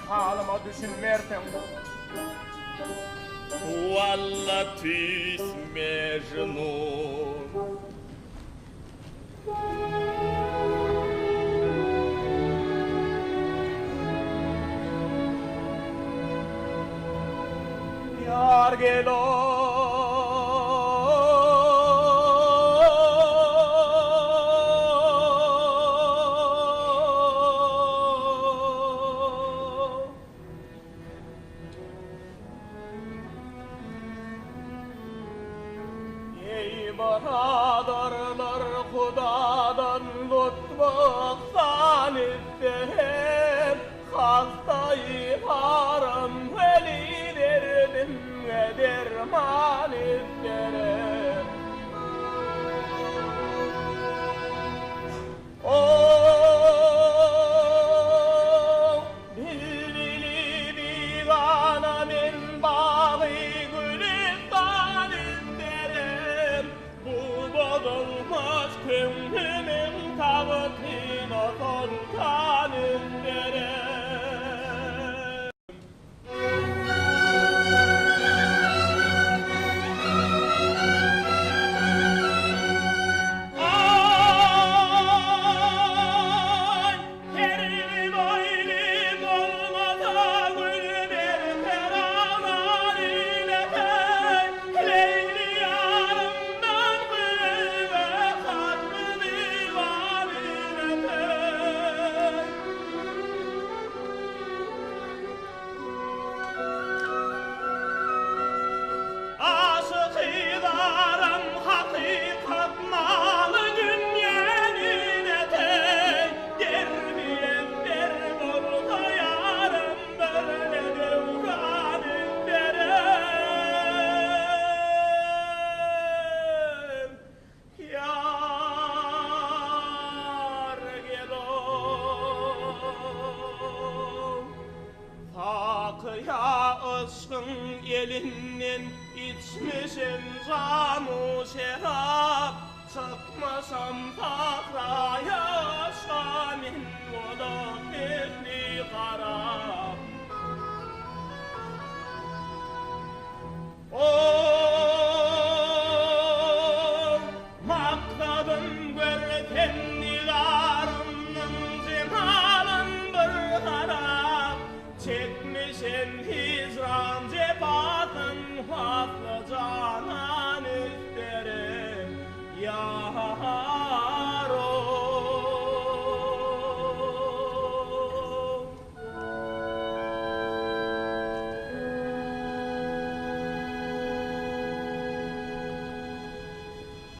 halıma düşünmersen. Valla tüs Mecnun. Yar gelo ey bahadarlar Hudadan lütfu ihsan ister hastayı haram veli derdim derman isterim. Bilbili divana min bağı gülistan isterim. Bu bozulmaz könlümün tavukina sultan isterim. Ya aşkın elinden içmişim zamu şerap, çıkmasam sahraya şamin oda.